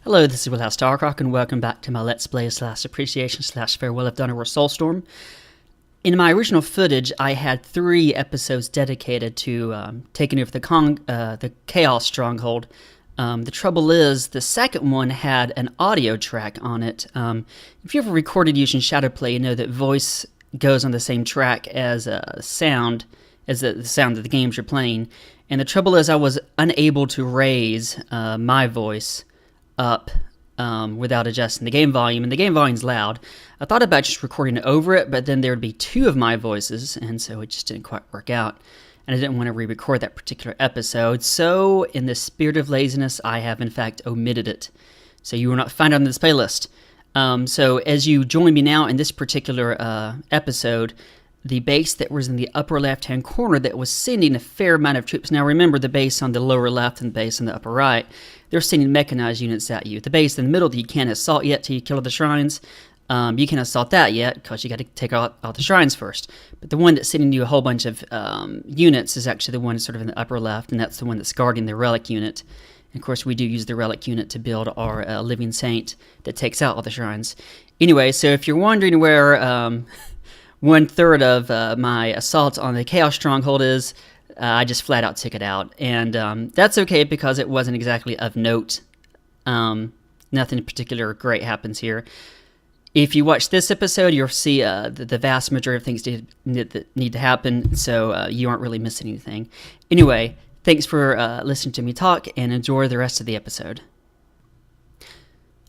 Hello, this is Will House Starcroc, and welcome back to my Let's Play / appreciation / farewell of Dawn of Soulstorm. In my original footage, I had 3 episodes dedicated to taking over the Chaos Stronghold. The trouble is, the second one had an audio track on it. If you ever recorded using Shadowplay, you know that voice goes on the same track as sound, as the sound of the games you're playing. And the trouble is, I was unable to raise my voice up without adjusting the game volume, and the game volume's loud. I thought about just recording over it, but then there would be 2 of my voices, and so it just didn't quite work out, and I didn't want to re-record that particular episode, so in the spirit of laziness, I have in fact omitted it, so you will not find it on this playlist. So as you join me now in this particular episode, the base that was in the upper left-hand corner that was sending a fair amount of troops. Now remember, the base on the lower left and the base on the upper right, they're sending mechanized units at you. The base in the middle that you can't assault yet till you kill the shrines, you can't assault that yet because you got to take out the shrines first. But the one that's sending you a whole bunch of units is actually the one sort of in the upper left, and that's the one that's guarding the relic unit. And of course, we do use the relic unit to build our living saint that takes out all the shrines. Anyway, so if you're wondering where 1/3 of my assault on the Chaos Stronghold is, I just flat out took it out, and that's okay because it wasn't exactly of note. Nothing in particular great happens here. If you watch this episode, you'll see the vast majority of things that need to happen, so you aren't really missing anything. Anyway, thanks for listening to me talk, and enjoy the rest of the episode.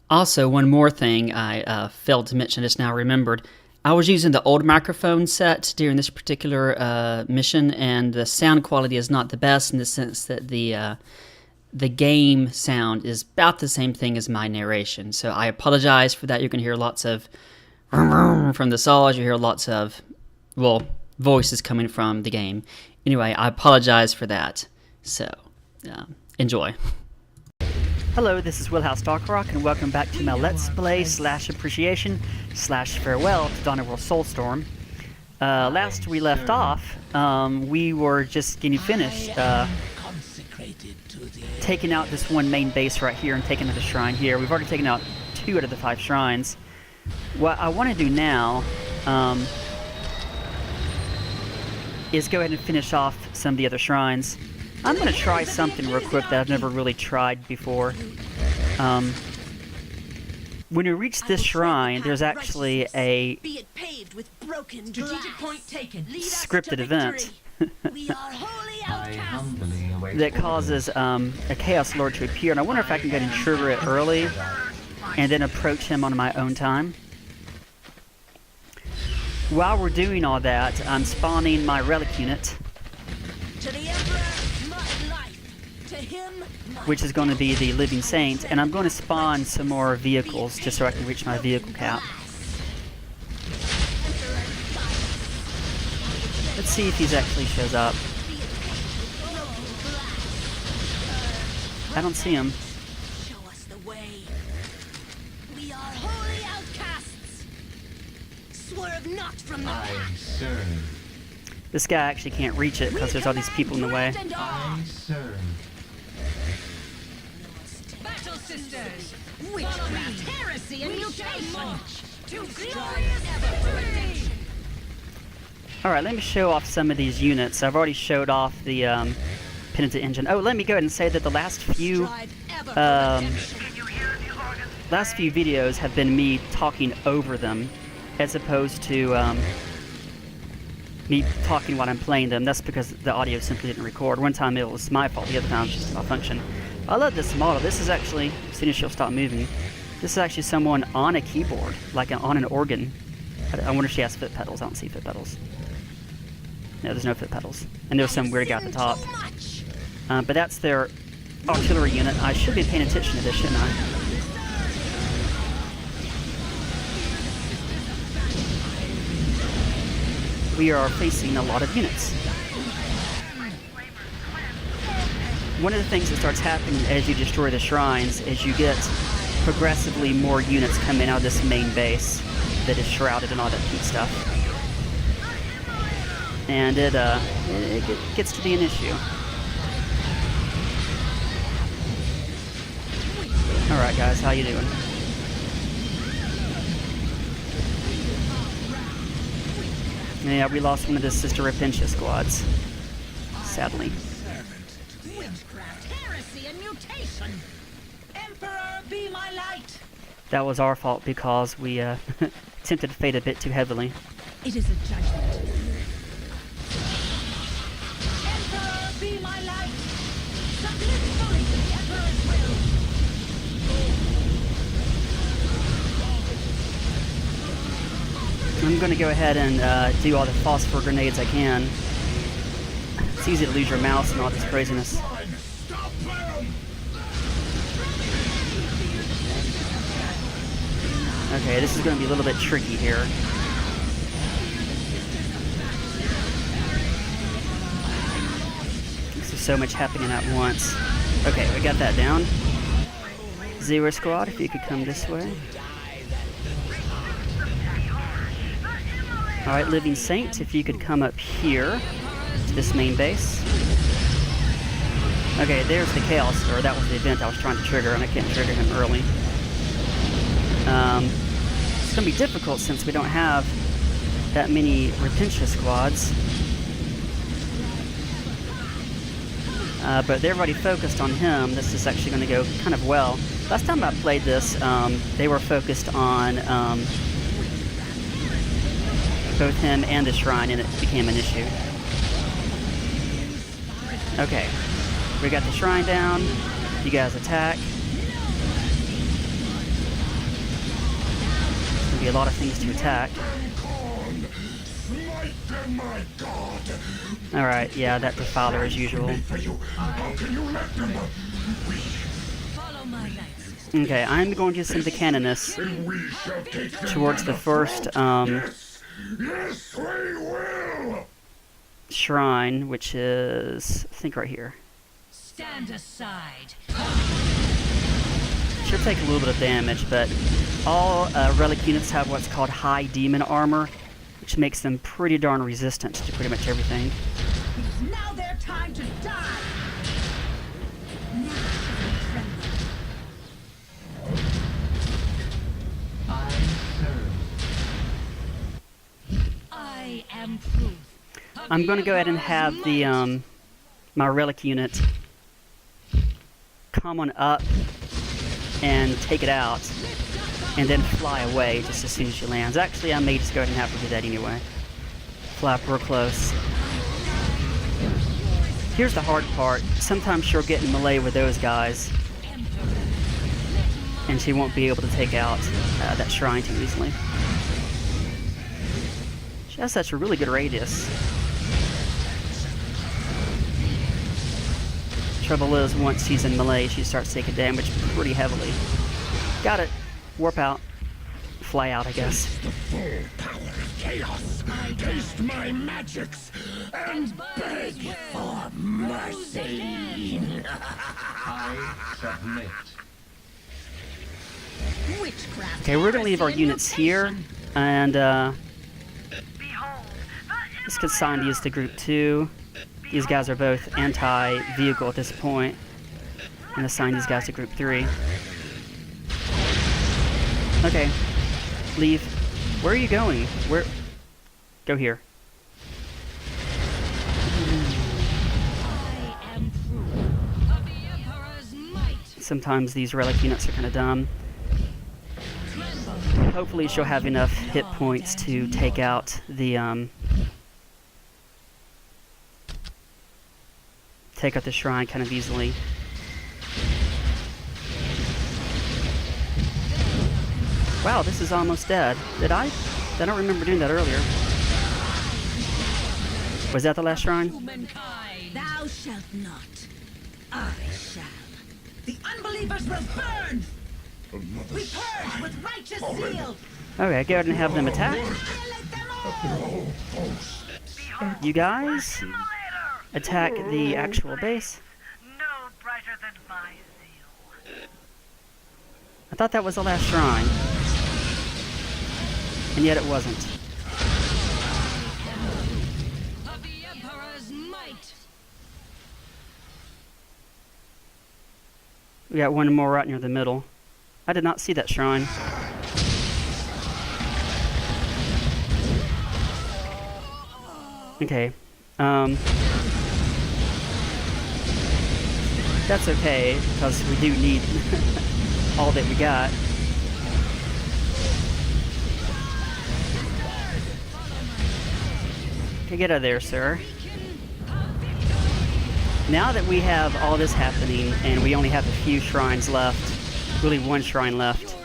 Also, one more thing I failed to mention, just now remembered. I was using the old microphone set during this particular mission, and the sound quality is not the best in the sense that the game sound is about the same thing as my narration. So I apologize for that. You're going to hear lots of from the saws. You hear lots of, well, voices coming from the game. Anyway, I apologize for that. So enjoy. Hello, this is Will House Starcroc, and welcome back to my Let's Play / appreciation / farewell to Dawn of Soulstorm. Last we left off, we were just getting finished taking out this one main base right here and taking out the shrine here. We've already taken out 2 out of the 5 shrines. What I want to do now is go ahead and finish off some of the other shrines. I'm going to try something real quick that I've never really tried before. When you reach this shrine, there's actually a scripted event that causes a Chaos Lord to appear, and I wonder if I can go ahead and trigger it early and then approach him on my own time. While we're doing all that, I'm spawning my relic unit, which is going to be the living saint, and I'm going to spawn some more vehicles just so I can reach my vehicle cap. Let's see if he actually shows up. I don't see him. Show us the way. We are holy outcasts. Swerve not from the path. This guy actually can't reach it because there's all these people in the way. Battle sisters, witchcraft, heresy, and mutation. To glorious victory! Alright, let me show off some of these units. I've already showed off the Penitent Engine. Oh, let me go ahead and say that the last few videos have been me talking over them, as opposed to me talking while I'm playing them. That's because the audio simply didn't record. One time it was my fault, the other time it was just a malfunction. I love this model. This is actually, as soon as she'll stop moving, this is actually someone on a keyboard, like on an organ. I wonder if she has foot pedals. I don't see foot pedals. No, there's no foot pedals. And there's some weird guy at the top. But that's their artillery unit. I should be paying attention to this, shouldn't I? We are facing a lot of units. One of the things that starts happening as you destroy the shrines is you get progressively more units coming out of this main base that is shrouded and all that cute stuff. And it gets to be an issue. Alright. Alright guys, how you doing? Yeah, we lost one of the Sister Repentia squads. Sadly. Witchcraft, heresy, and mutation. Emperor, be my light. That was our fault because we tempted fate a bit too heavily. It is a judgment. Emperor, be my light. Submit fully to the Emperor's will. I'm going to go ahead and do all the phosphor grenades I can. It's easy to lose your mouse and all this craziness. Okay, this is going to be a little bit tricky here. There's so much happening at once. Okay, we got that down. Zero Squad, if you could come this way. Alright, Living Saint, if you could come up here to this main base. Okay, there's the Chaos, or that was the event I was trying to trigger, and I can't trigger him early. It's going to be difficult since we don't have that many Repentia squads. But they're already focused on him. This is actually going to go kind of well. Last time I played this, they were focused on both him and the shrine, and it became an issue. Okay, we got the shrine down. You guys attack. There's gonna be a lot of things to attack. Alright, yeah, that defiler as usual. Okay, I'm going to send the Canoness towards the first shrine, which is, I think, right here. Stand aside. Should take a little bit of damage, but all relic units have what's called high demon armor, which makes them pretty darn resistant to pretty much everything. It is now their time to die. I am proof. I'm going to go ahead and have the my relic unit come on up and take it out, and then fly away just as soon as she lands. Actually, I may just go ahead and have her do that anyway. Fly up real close. Here's the hard part. Sometimes she'll get in melee with those guys, and she won't be able to take out that shrine too easily. She has such a really good radius. Trouble is, once she's in melee, she starts taking damage pretty heavily. Got it. Warp out. Fly out, I guess. The full power of chaos. Taste my magics and beg for mercy. I submit. Witchcraft. Okay, we're gonna leave our units here, and this gets assigned these to Group 2. These guys are both anti-vehicle at this point, and assign these guys to Group 3. Okay, leave. Where are you going? Where? Go here. I am proof of the Emperor's might. Sometimes these relic units are kind of dumb. Hopefully she'll have enough hit points to take out the shrine kind of easily. Wow, this is almost dead. Did I? I don't remember doing that earlier. Was that the last shrine? Thou shalt not. I shall. The unbelievers will burn. We purge with righteous zeal. Okay, go ahead and have them attack. Annihilate them all. You guys attack the actual base. No brighter than my zeal. I thought that was the last shrine. And yet it wasn't. Of the Emperor's might. We got one more right near the middle. I did not see that shrine. Okay. That's okay, because we do need all that we got. Okay, get out of there, sir. Now that we have all this happening, and we only have a few shrines left, really one shrine left.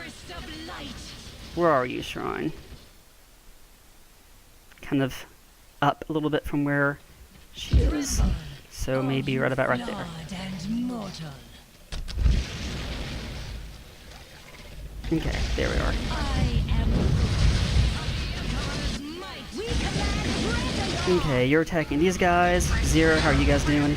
Where are you, shrine? Kind of up a little bit from where she is. So maybe right about right there. Okay, there we are. Okay, you're attacking these guys. Zero, how are you guys doing?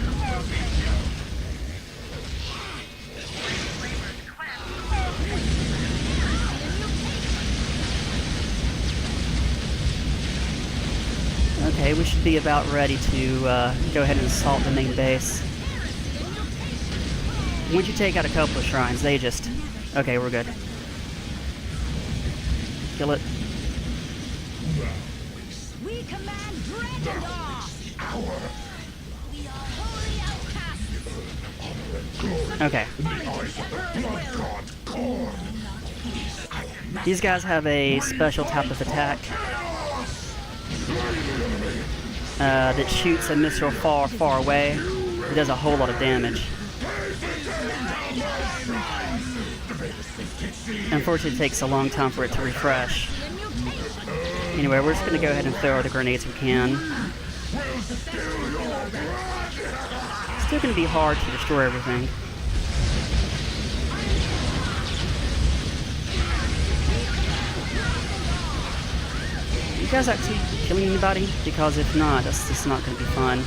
Okay, we should be about ready to go ahead and assault the main base. Once you take out a couple of shrines, they just... Okay, we're good. Kill it. We command Drakendar! We are holy outcasts! Okay. These guys have a special type of attack that shoots a missile far, far away. It does a whole lot of damage. Unfortunately, it takes a long time for it to refresh. Anyway, we're just going to go ahead and throw all the grenades we can. It's still going to be hard to destroy everything. You guys actually killing anybody? Because if not, that's just not going to be fun.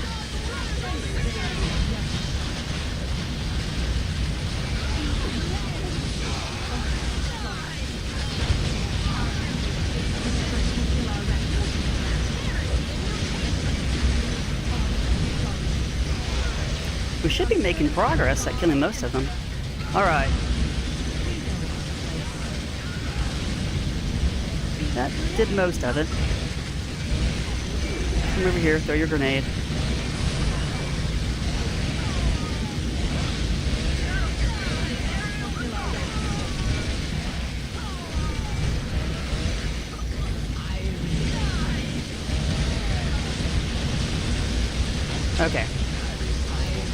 We should be making progress at killing most of them. Alright. That did most of it. Come over here, throw your grenade. Okay.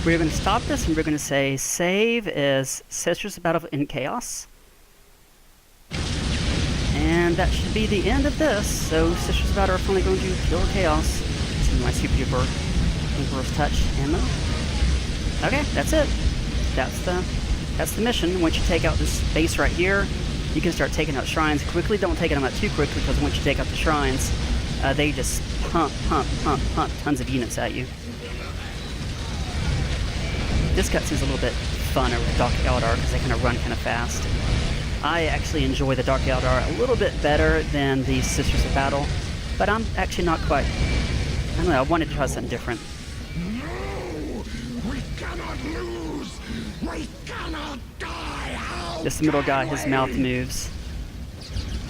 We're going to stop this and we're going to say save as Sisters of Battle in Chaos. And that should be the end of this. So Sisters of Battle are finally going to kill Chaos. This is my super duper Emperor's Touch ammo. Okay, that's it. That's the mission. Once you take out this base right here, you can start taking out shrines quickly. Don't take them out too quickly, because once you take out the shrines, they just pump tons of units at you. This cutscene's a little bit funner with Dark Eldar because they kind of run kind of fast. I actually enjoy the Dark Eldar a little bit better than the Sisters of Battle, but I'm actually not quite... I don't know, I wanted to try something different. No! We cannot lose! We cannot die! This middle guy, his mouth moves,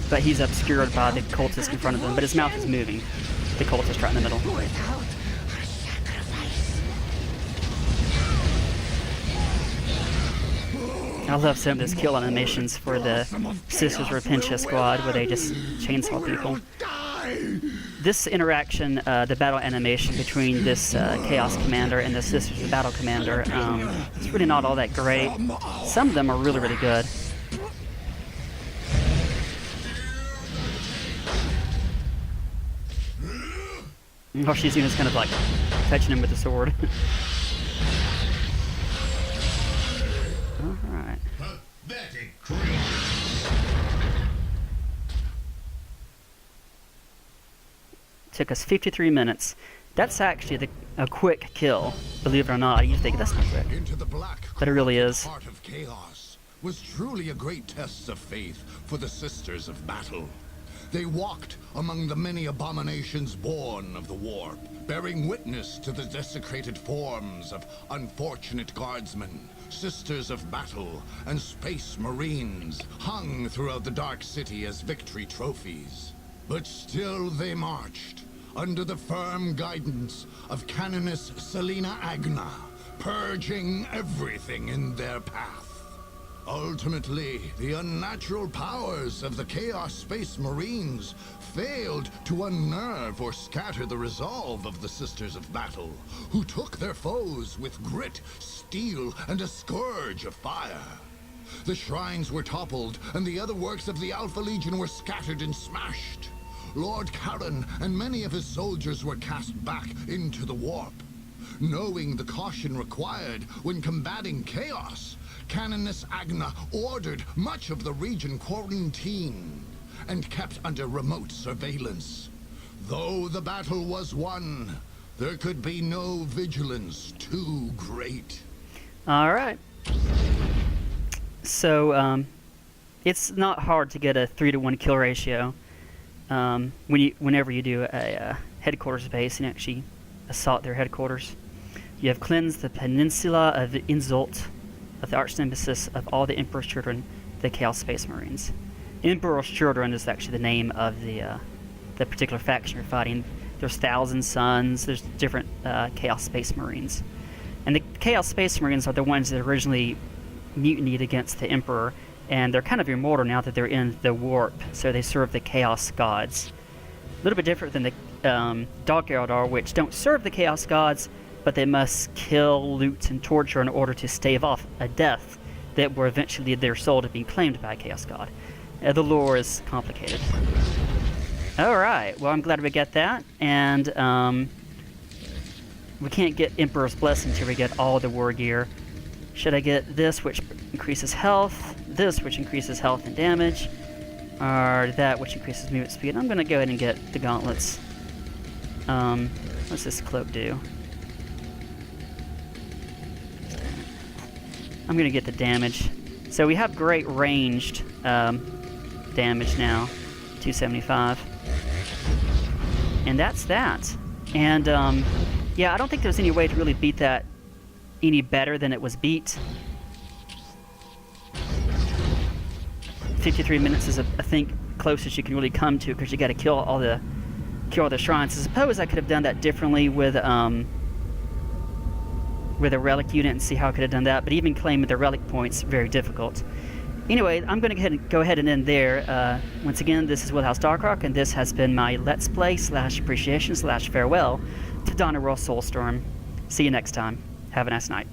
but he's obscured by the cultist in front of him, but his mouth is moving. The cultist right in the middle. Without a sacrifice. I love some of those kill animations for the Sisters Repentia squad where they just chainsaw people. This interaction, the battle animation between this Chaos Commander and the Sisters of Battle Commander, it's really not all that great. Some of them are really, really good. All she's doing is kind of like touching him with the sword. Alright. Pathetic creature. Took us 53 minutes. That's actually a quick kill, believe it or not. You think that's not quick, Into the black, but it really is. heart of chaos was truly a great test of faith for the Sisters of Battle. They walked among the many abominations born of the warp, bearing witness to the desecrated forms of unfortunate guardsmen, sisters of battle, and space marines hung throughout the Dark City as victory trophies. But still they marched, under the firm guidance of Canoness Selena Agna, purging everything in their path. Ultimately, the unnatural powers of the Chaos Space Marines failed to unnerve or scatter the resolve of the Sisters of Battle, who took their foes with grit, steel, and a scourge of fire. The shrines were toppled, and the other works of the Alpha Legion were scattered and smashed. Lord Karen and many of his soldiers were cast back into the warp. Knowing the caution required when combating chaos, Canoness Agna ordered much of the region quarantined and kept under remote surveillance. Though the battle was won, there could be no vigilance too great. All right. So, it's not hard to get a 3-to-1 kill ratio whenever you do a headquarters base and actually assault their headquarters. You have cleansed the peninsula of the insult of the arch-nemesis of all the Emperor's children, the Chaos Space Marines. Emperor's children is actually the name of the particular faction you're fighting. There's Thousand Sons, there's different Chaos Space Marines. And the Chaos Space Marines are the ones that originally mutinied against the Emperor, and they're kind of immortal now that they're in the warp, so they serve the Chaos Gods. A little bit different than the Dark Eldar, which don't serve the Chaos Gods, but they must kill, loot, and torture in order to stave off a death that will eventually lead their soul to be claimed by a Chaos God. The lore is complicated. Alright, well I'm glad we get that, and we can't get Emperor's Blessing until we get all the war gear. Should I get this, which increases health, this, which increases health and damage, or that, which increases movement speed? I'm going to go ahead and get the gauntlets. What's this cloak do? I'm going to get the damage. So we have great ranged damage now, 275. And that's that. And yeah, I don't think there's any way to really beat that any better than it was beat. 53 minutes is, I think, closest you can really come to, because you got to kill all the shrines. I suppose I could have done that differently with a relic unit and see how I could have done that, but even claiming the relic points, very difficult. Anyway, I'm going to go ahead and end there. Once again, this is Willhouse Darkhawk, and this has been my Let's Play / appreciation / farewell to Dawn of Soulstorm. See you next time. Have a nice night.